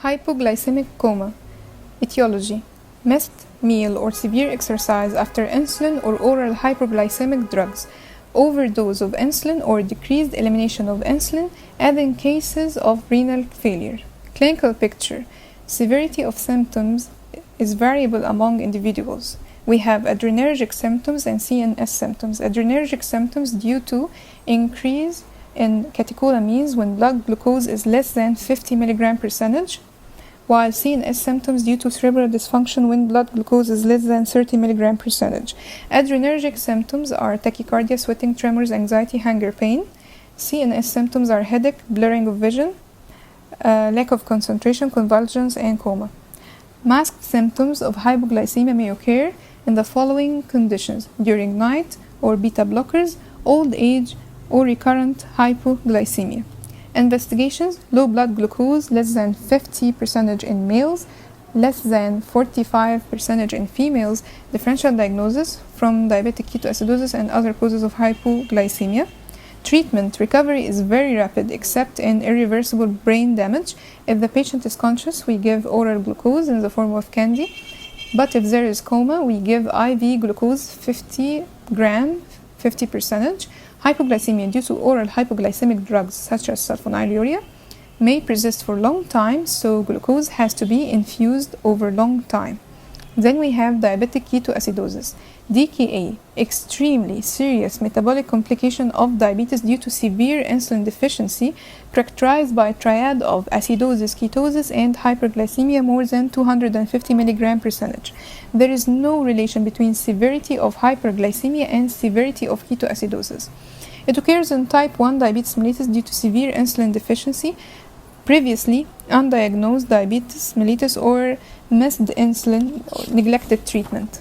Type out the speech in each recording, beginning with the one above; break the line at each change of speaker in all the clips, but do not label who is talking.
Hypoglycemic coma. Etiology: missed meal or severe exercise after insulin or oral hypoglycemic drugs, overdose of insulin or decreased elimination of insulin, as in cases of renal failure. Clinical picture: severity of symptoms is variable among individuals. We have adrenergic symptoms and CNS symptoms. Adrenergic symptoms due to increase in catecholamines when blood glucose is less than 50 mg percentage, while CNS symptoms due to cerebral dysfunction when blood glucose is less than 30 mg percentage. Adrenergic symptoms are tachycardia, sweating, tremors, anxiety, hunger, pain. CNS symptoms are headache, blurring of vision, lack of concentration, convulsions, and coma. Masked symptoms of hypoglycemia may occur in the following conditions: during night or beta blockers, old age, or recurrent hypoglycemia. Investigations: low blood glucose less than 50% in males, less than 45% in females. Differential diagnosis from diabetic ketoacidosis and other causes of hypoglycemia. Treatment: recovery is very rapid except in irreversible brain damage. If the patient is conscious, we give oral glucose in the form of candy, but if there is coma, we give IV glucose 50 gram, 50%. Hypoglycemia due to oral hypoglycemic drugs such as sulfonylurea may persist for a long time, so glucose has to be infused over long time. Then we have diabetic ketoacidosis. DKA, extremely serious metabolic complication of diabetes due to severe insulin deficiency, characterized by a triad of acidosis, ketosis, and hyperglycemia more than 250 mg percentage. There is no relation between severity of hyperglycemia and severity of ketoacidosis. It occurs in type 1 diabetes mellitus due to severe insulin deficiency, previously undiagnosed diabetes mellitus, or missed insulin or neglected treatment.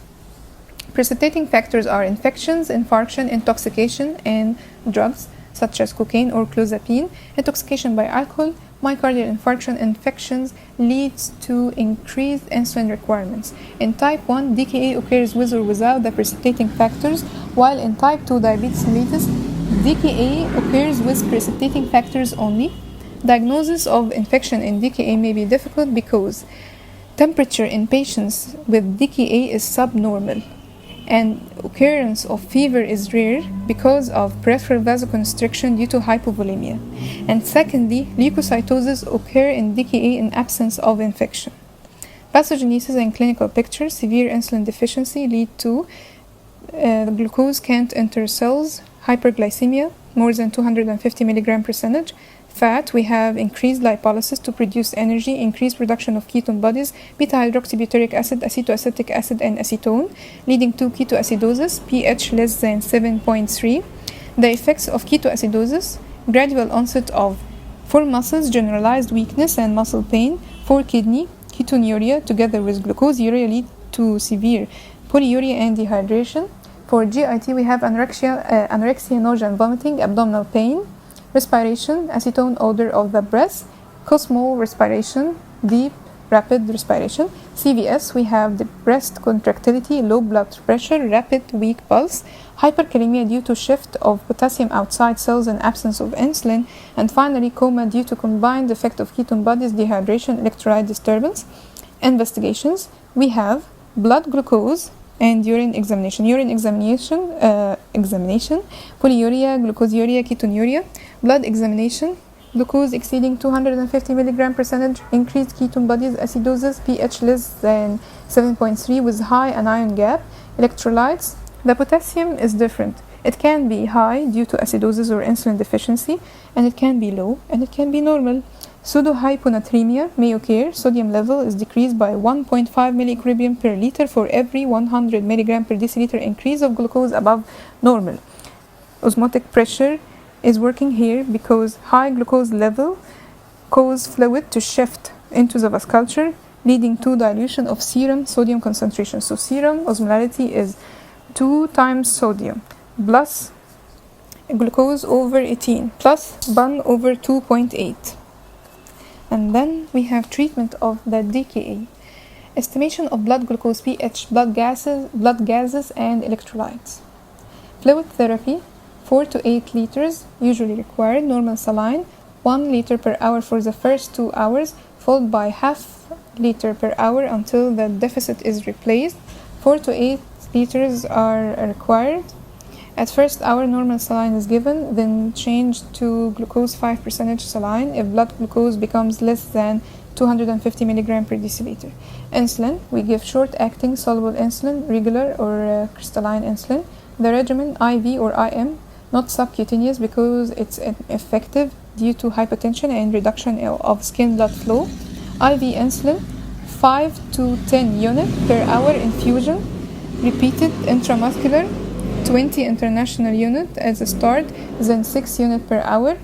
Precipitating factors are infections, infarction, intoxication, and drugs such as cocaine or clozapine. Intoxication by alcohol, myocardial infarction, infections leads to increased insulin requirements. In type 1, DKA occurs with or without the precipitating factors, while in type 2 diabetes mellitus, DKA occurs with precipitating factors only. Diagnosis of infection in DKA may be difficult because temperature in patients with DKA is subnormal, and occurrence of fever is rare because of peripheral vasoconstriction due to hypovolemia. And secondly, leukocytosis occur in DKA in absence of infection. Pathogenesis and clinical picture: severe insulin deficiency lead to glucose can't enter cells, hyperglycemia more than 250 mg percentage. Fat: we have increased lipolysis to produce energy, increased production of ketone bodies, beta-hydroxybutyric acid, acetoacetic acid, and acetone, leading to ketoacidosis, pH less than 7.3. The effects of ketoacidosis: gradual onset of for muscles, generalized weakness and muscle pain. For kidney, ketonuria together with glucoseuria lead to severe polyuria and dehydration. For GIT, we have anorexia, nausea and vomiting, abdominal pain. Respiration: acetone odor of the breath, cosmal respiration, deep rapid respiration. CVS, we have the breast contractility, low blood pressure, rapid weak pulse. Hyperkalemia due to shift of potassium outside cells and absence of insulin. And finally, coma due to combined effect of ketone bodies, dehydration, electrolyte disturbance. Investigations: we have blood glucose and urine examination. Urine examination, polyuria, glucoseuria, ketonuria. Blood examination: glucose exceeding 250 mg percentage, increased ketone bodies, acidosis, pH less than 7.3 with high anion gap. Electrolytes: the potassium is different. It can be high due to acidosis or insulin deficiency, and it can be low, and it can be normal. Pseudohyponatremia may occur. Sodium level is decreased by 1.5 milliequilibrium per liter for every 100 mg per deciliter increase of glucose above normal. Osmotic pressure is working here because high glucose level cause fluid to shift into the vasculature, leading to dilution of serum sodium concentration. So serum osmolarity is 2 times sodium plus glucose over 18 plus BUN over 2.8. And then we have treatment of the DKA. Estimation of blood glucose, pH, blood gases, and electrolytes. Fluid therapy: 4 to 8 liters usually required. Normal saline: 1 liter per hour for the first 2 hours, followed by half liter per hour until the deficit is replaced. 4 to 8 liters are required. At first hour, normal saline is given, then changed to glucose 5% saline if blood glucose becomes less than 250 mg per deciliter. Insulin, we give short-acting soluble insulin, regular or crystalline insulin. The regimen IV or IM, not subcutaneous because it's ineffective due to hypotension and reduction of skin blood flow. IV insulin, 5 to 10 units per hour infusion, repeated intramuscular, 20 international unit as a start, then 6 units per hour.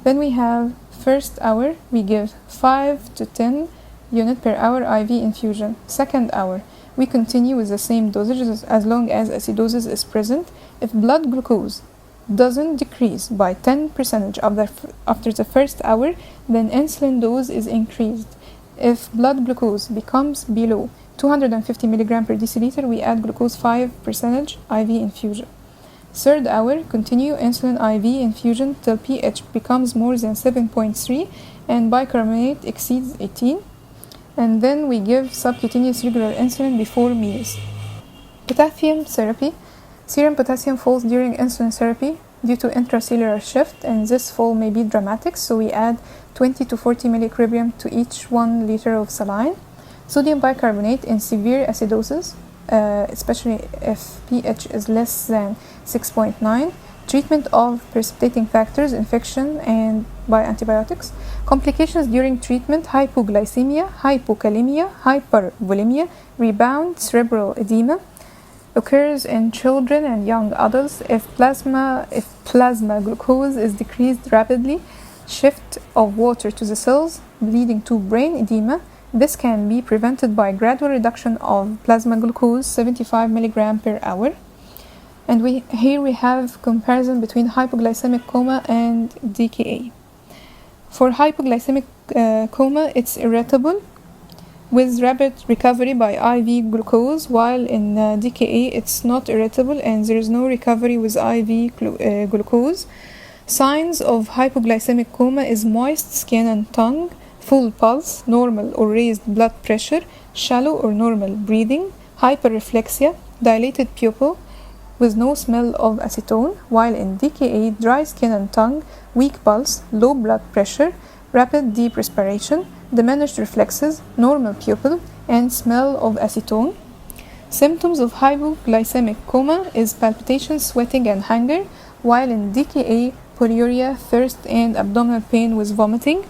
Then we have first hour, we give 5 to 10 units per hour IV infusion. Second hour, we continue with the same dosage as long as acidosis is present. If blood glucose doesn't decrease by 10% after the first hour, then insulin dose is increased. If blood glucose becomes below 250 mg per deciliter, we add glucose 5% IV infusion. Third hour, continue insulin IV infusion till pH becomes more than 7.3 and bicarbonate exceeds 18. And then we give subcutaneous regular insulin before meals. Potassium therapy. Serum potassium falls during insulin therapy due to intracellular shift, and this fall may be dramatic, so we add 20 to 40 milliequivalent to each 1 liter of saline. Sodium bicarbonate in severe acidosis, especially if pH is less than 6.9. Treatment of precipitating factors, infection, and by antibiotics. Complications during treatment: hypoglycemia, hypokalemia, hypervolemia, rebound, cerebral edema. Occurs in children and young adults if plasma glucose is decreased rapidly, shift of water to the cells, leading to brain edema. This can be prevented by gradual reduction of plasma glucose, 75 mg per hour. And here we have comparison between hypoglycemic coma and DKA. For hypoglycemic coma, it's irritable with rapid recovery by IV glucose, while in DKA it's not irritable and there is no recovery with IV glucose. Signs of hypoglycemic coma is moist skin and tongue, full pulse, normal or raised blood pressure, shallow or normal breathing, hyperreflexia, dilated pupil with no smell of acetone, while in DKA dry skin and tongue, weak pulse, low blood pressure, rapid deep respiration, diminished reflexes, normal pupil, and smell of acetone. Symptoms of hypoglycemic coma is palpitation, sweating, and hunger, while in DKA, polyuria, thirst, and abdominal pain with vomiting.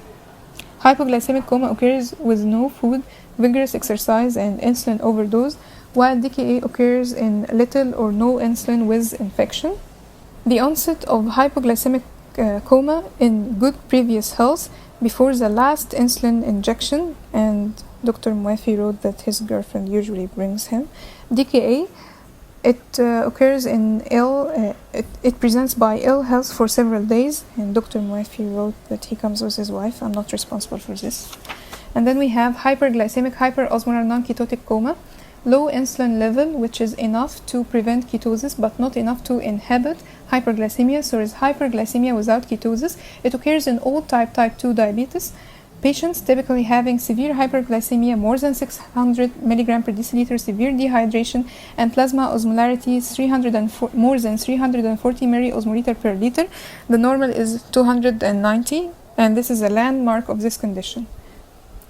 Hypoglycemic coma occurs with no food, vigorous exercise, and insulin overdose, while DKA occurs in little or no insulin with infection. The onset of hypoglycemic coma in good previous health before the last insulin injection, and Dr. Mowafy wrote that his girlfriend usually brings him. DKA, it occurs in it presents by ill health for several days, and Dr. Mowafy wrote that he comes with his wife. I'm not responsible for this. And then we have hyperglycemic hyperosmolar non-ketotic coma. Low insulin level, which is enough to prevent ketosis but not enough to inhibit hyperglycemia, so is hyperglycemia without ketosis. It occurs in all type 2 diabetes. Patients typically having severe hyperglycemia, more than 600 mg per deciliter, severe dehydration, and plasma osmolarity more than 340 milliosmoliter per liter. The normal is 290, and this is a landmark of this condition.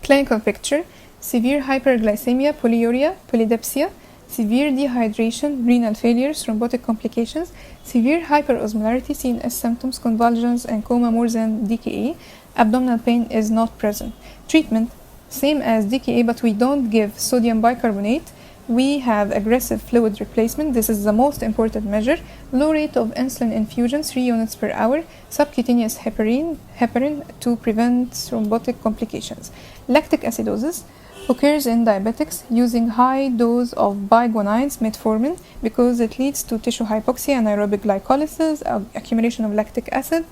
Clinical picture: severe hyperglycemia, polyuria, polydipsia, severe dehydration, renal failure, thrombotic complications, severe hyperosmolarity seen as symptoms, convulsions, and coma more than DKA. Abdominal pain is not present. Treatment: same as DKA, but we don't give sodium bicarbonate. We have aggressive fluid replacement. This is the most important measure. Low rate of insulin infusion, 3 units per hour. Subcutaneous heparin to prevent thrombotic complications. Lactic acidosis occurs in diabetics using high dose of biguanides, metformin, because it leads to tissue hypoxia, anaerobic glycolysis, accumulation of lactic acid.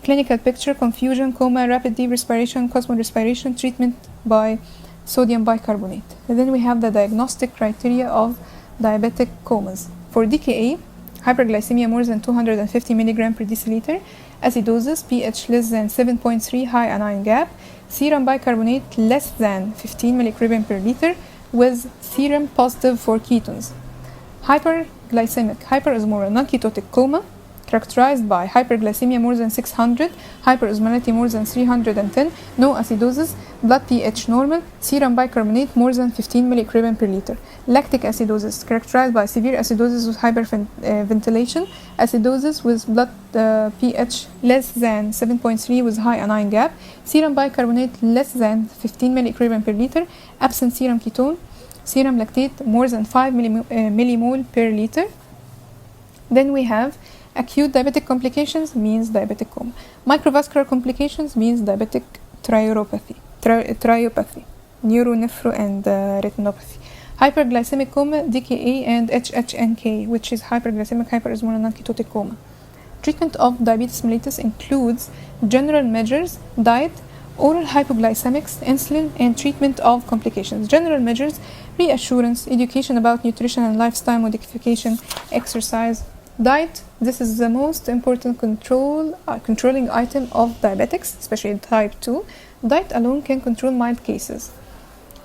Clinical picture: confusion, coma, rapid deep respiration, respiration. Treatment by sodium bicarbonate. And then we have the diagnostic criteria of diabetic comas. For DKA, hyperglycemia more than 250 mg per deciliter, acidosis, pH less than 7.3, high anion gap, serum bicarbonate less than 15 milligram per liter with serum positive for ketones. Hyperglycemic, hyperosmolar, non-ketotic coma, characterized by hyperglycemia more than 600, hyperosmolality more than 310, no acidosis, blood pH normal, serum bicarbonate more than 15 milligram per liter. Lactic acidosis, characterized by severe acidosis with hyperventilation, acidosis with blood pH less than 7.3 with high anion gap, serum bicarbonate less than 15 milligram per liter, absent serum ketone, serum lactate more than 5 millimole per liter. Then we have acute diabetic complications, means diabetic coma. Microvascular complications means diabetic triopathy, neuronephro and retinopathy. Hyperglycemic coma, DKA and HHNK, which is hyperglycemic hyperosmolar non-ketotic coma. Treatment of diabetes mellitus includes general measures, diet, oral hypoglycemics, insulin, and treatment of complications. General measures: reassurance, education about nutrition and lifestyle modification, exercise. Diet, this is the most important controlling item of diabetics, especially type 2. Diet alone can control mild cases.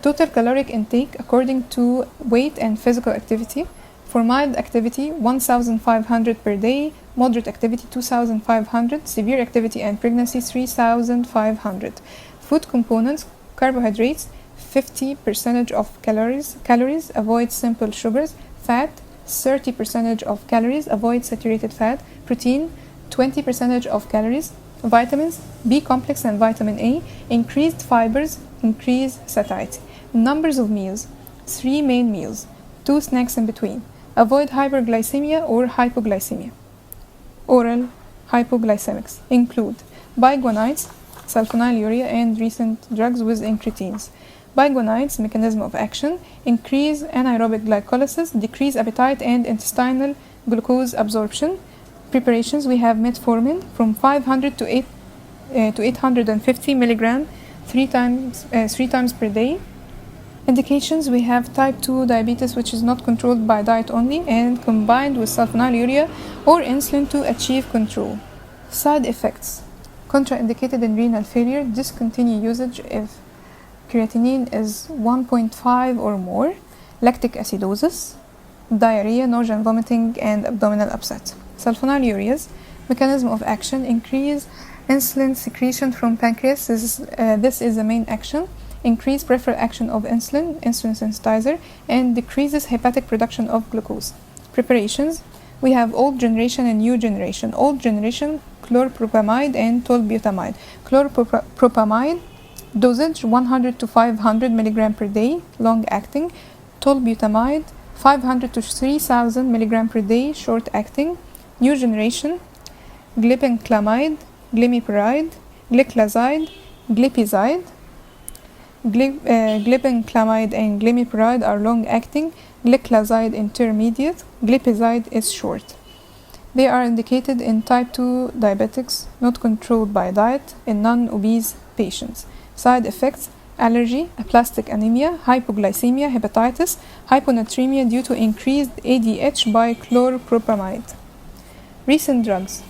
Total caloric intake according to weight and physical activity. For mild activity, 1,500 per day, moderate activity 2,500, severe activity and pregnancy 3,500. Food components: carbohydrates 50% of calories, avoid simple sugars. Fat 30% of calories, avoid saturated fat. Protein 20% of calories. Vitamins: B complex and vitamin A. Increased fibers, increase satiety. Numbers of meals: 3 main meals, 2 snacks in between. Avoid hyperglycemia or hypoglycemia. Oral hypoglycemics include biguanides, sulfonylurea, and recent drugs with incretins. Biguanides mechanism of action: increase anaerobic glycolysis, decrease appetite and intestinal glucose absorption. Preparations: we have metformin from 500 to 850 milligram 3 times per day. Indications: we have type 2 diabetes, which is not controlled by diet only and combined with sulfonylurea or insulin to achieve control. Side effects: contraindicated in renal failure, discontinue usage if creatinine is 1.5 or more, lactic acidosis, diarrhea, nausea and vomiting, and abdominal upset. Sulfonylureas, mechanism of action: increase insulin secretion from pancreas, this is the main action, increase peripheral action of insulin sensitizer, and decreases hepatic production of glucose. Preparations: we have old generation and new generation. Old generation: chloropropamide and tolbutamide. Chloropropamide, dosage 100 to 500 milligram per day, long acting. Tolbutamide, 500 to 3000 milligram per day, short acting. New generation: glibenclamide, glimepiride, gliclazide, glipizide. Glibenclamide and glimepiride are long acting, gliclazide intermediate, glipizide is short. They are indicated in type 2 diabetics not controlled by diet in non-obese patients. Side effects: allergy, aplastic anemia, hypoglycemia, hepatitis, hyponatremia due to increased ADH by chloropropamide. Recent drugs: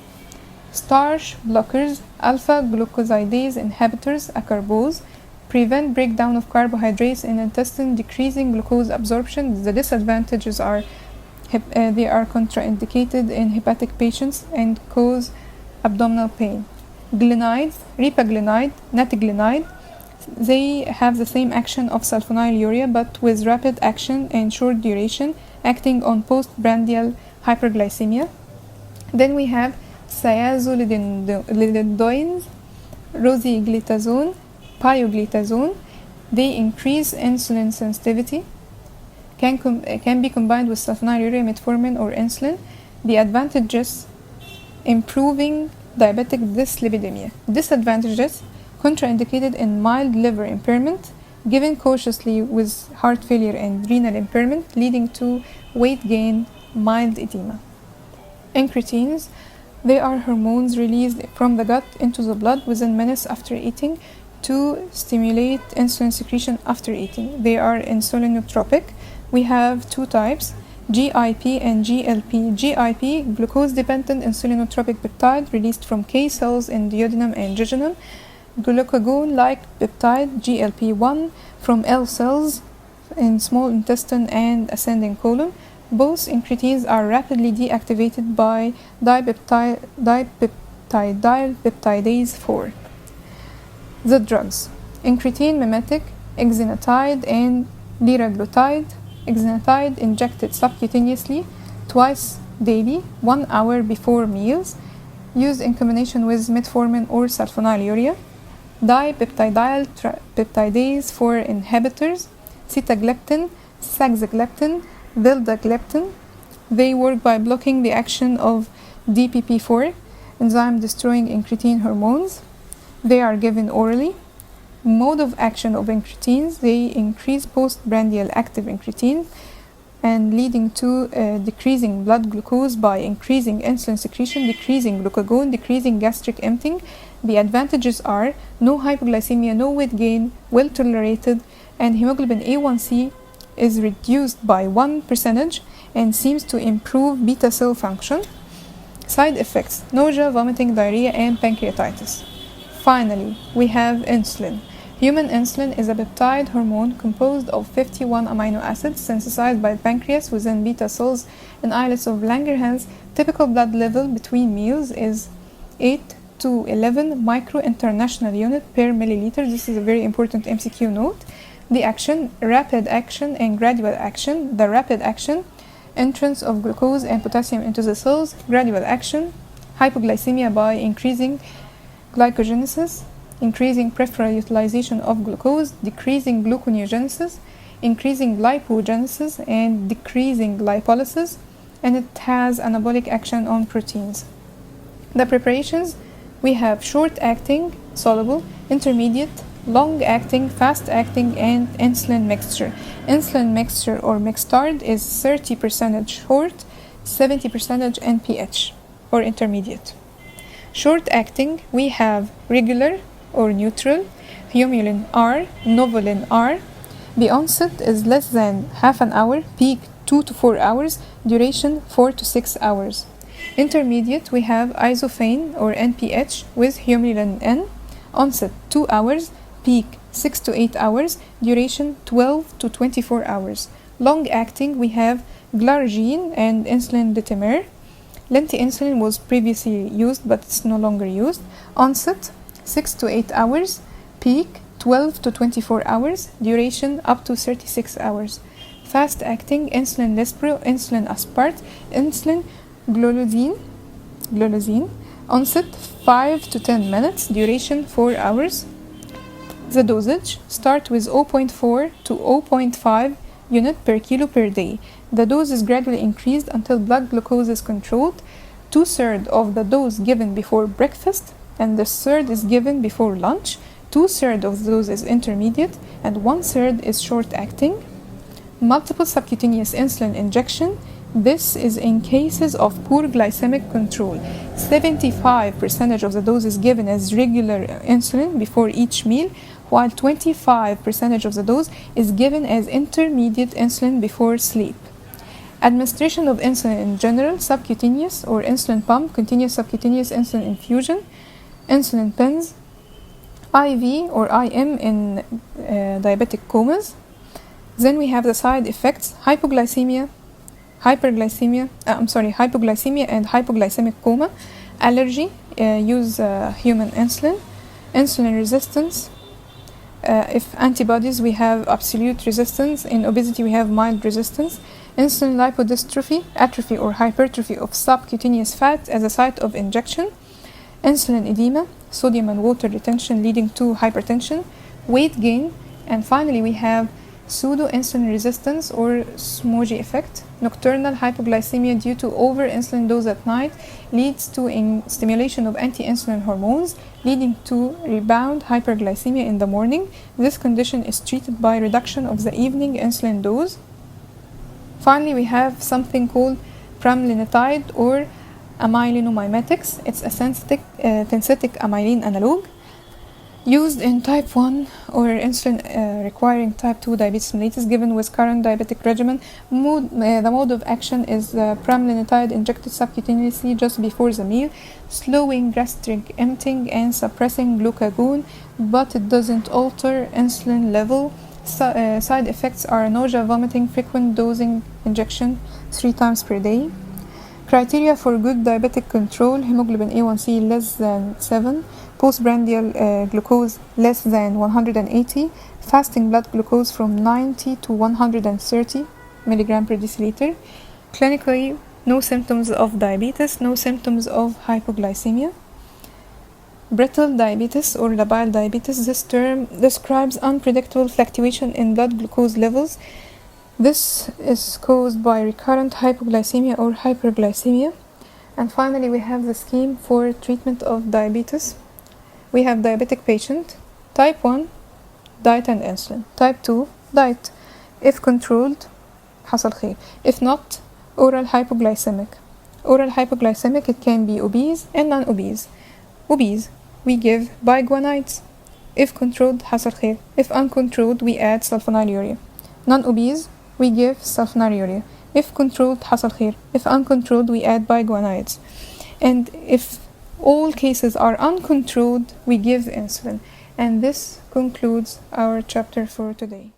starch blockers, alpha glucosidase inhibitors, acarbose, prevent breakdown of carbohydrates in intestine, decreasing glucose absorption. The disadvantages are they are contraindicated in hepatic patients and cause abdominal pain. Glinides, ripaglinide, natiglinide, they have the same action of sulfonylurea but with rapid action and short duration, acting on postprandial hyperglycemia. Then we have thiazolidindoins, rosiglitazone, pioglitazone. They increase insulin sensitivity, can be combined with sulfonylurea, metformin, or insulin. The advantages: improving diabetic dyslipidemia. Disadvantages: contraindicated in mild liver impairment, given cautiously with heart failure and renal impairment, leading to weight gain, mild edema. Incretins, they are hormones released from the gut into the blood within minutes after eating to stimulate insulin secretion after eating. They are insulinotropic. We have 2 types, GIP and GLP. GIP, glucose-dependent insulinotropic peptide released from K cells in duodenum and jejunum. glucagon-like peptide GLP-1 from L cells in small intestine and ascending colon. Both incretins are rapidly deactivated by dipeptidylpeptidase 4. The drugs: incretin mimetic, exenatide, and liraglutide. Exenatide injected subcutaneously twice daily, 1 hour before meals, used in combination with metformin or sulfonylurea. Dipeptidylpeptidase 4 inhibitors, sitagliptin, saxagliptin, vildagliptin. They work by blocking the action of DPP4, enzyme destroying incretin hormones. They are given orally. Mode of action of incretins: they increase postprandial active incretins and leading to decreasing blood glucose by increasing insulin secretion, decreasing glucagon, decreasing gastric emptying. The advantages are no hypoglycemia, no weight gain, well tolerated, and hemoglobin A1C is reduced by 1% and seems to improve beta cell function. Side effects: nausea, vomiting, diarrhea, and pancreatitis. Finally, we have insulin. Human insulin is a peptide hormone composed of 51 amino acids synthesized by the pancreas within beta cells and islets of Langerhans. Typical blood level between meals is 8 to 11 micro international unit per milliliter. This is a very important MCQ note. The action: rapid action and gradual action. The rapid action: entrance of glucose and potassium into the cells. Gradual action: hypoglycemia by increasing glycogenesis, increasing peripheral utilization of glucose, decreasing gluconeogenesis, increasing lipogenesis, and decreasing lipolysis, and it has anabolic action on proteins. The preparations: we have short-acting, soluble, intermediate, long-acting, fast-acting, and insulin mixture. Insulin mixture or mixtard is 30% short, 70% NPH or intermediate. Short-acting: we have regular or neutral, humulin R, novolin R. The onset is less than half an hour, peak 2 to 4 hours, duration 4 to 6 hours. Intermediate: we have isophane or NPH with humulin N, onset 2 hours, peak 6 to 8 hours, duration 12 to 24 hours. Long-acting: we have glargine and insulin detemir. Lenti-insulin was previously used but it's no longer used. Onset 6 to 8 hours, peak 12 to 24 hours, duration up to 36 hours. Fast-acting: insulin lispro, insulin aspart, insulin glulazine. Onset 5 to 10 minutes, duration 4 hours. The dosage: start with 0.4 to 0.5 unit per kilo per day. The dose is gradually increased until blood glucose is controlled. 2/3 of the dose given before breakfast, and the third is given before lunch. 2/3 of the dose is intermediate, and 1/3 is short-acting. Multiple subcutaneous insulin injection. This is in cases of poor glycemic control. 75% of the dose is given as regular insulin before each meal, while 25% of the dose is given as intermediate insulin before sleep. Administration of insulin in general: subcutaneous or insulin pump, continuous subcutaneous insulin infusion, insulin pens, IV or IM in diabetic comas. Then we have the side effects: hypoglycemia and hypoglycemic coma, allergy, use human insulin, insulin resistance. If antibodies, we have absolute resistance. In obesity, we have mild resistance. Insulin lipodystrophy, atrophy or hypertrophy of subcutaneous fat as a site of injection. Insulin edema, sodium and water retention leading to hypertension, weight gain, and finally we have pseudo-insulin resistance or smoggy effect. Nocturnal hypoglycemia due to over-insulin dose at night leads to stimulation of anti-insulin hormones, leading to rebound hyperglycemia in the morning. This condition is treated by reduction of the evening insulin dose. Finally, we have something called pramlintide or amylinomimetics. It's a synthetic amylin analog. Used in type 1 or insulin requiring type 2 diabetes mellitus given with current diabetic regimen. The mode of action is pramlintide injected subcutaneously just before the meal, slowing gastric emptying and suppressing glucagon, but it doesn't alter insulin level. Side effects are nausea, vomiting, frequent dosing injection 3 times per day. Criteria for good diabetic control: hemoglobin A1C less than 7, postprandial glucose less than 180, fasting blood glucose from 90 to 130 milligram per deciliter. Clinically, no symptoms of diabetes, no symptoms of hypoglycemia. Brittle diabetes or labile diabetes. This term describes unpredictable fluctuation in blood glucose levels. This is caused by recurrent hypoglycemia or hyperglycemia. And finally, we have the scheme for treatment of diabetes. We have diabetic patient, type 1, diet and insulin. Type 2, diet. If controlled, حصل خير. If not, oral hypoglycemic. Oral hypoglycemic, it can be obese and non-obese. Obese, we give biguanides. If controlled, حصل خير. If uncontrolled, we add sulfonylurea. Non-obese, we give sulfonylurea. If controlled, حصل خير. If uncontrolled, we add biguanides. And if all cases are uncontrolled, we give insulin. And this concludes our chapter for today.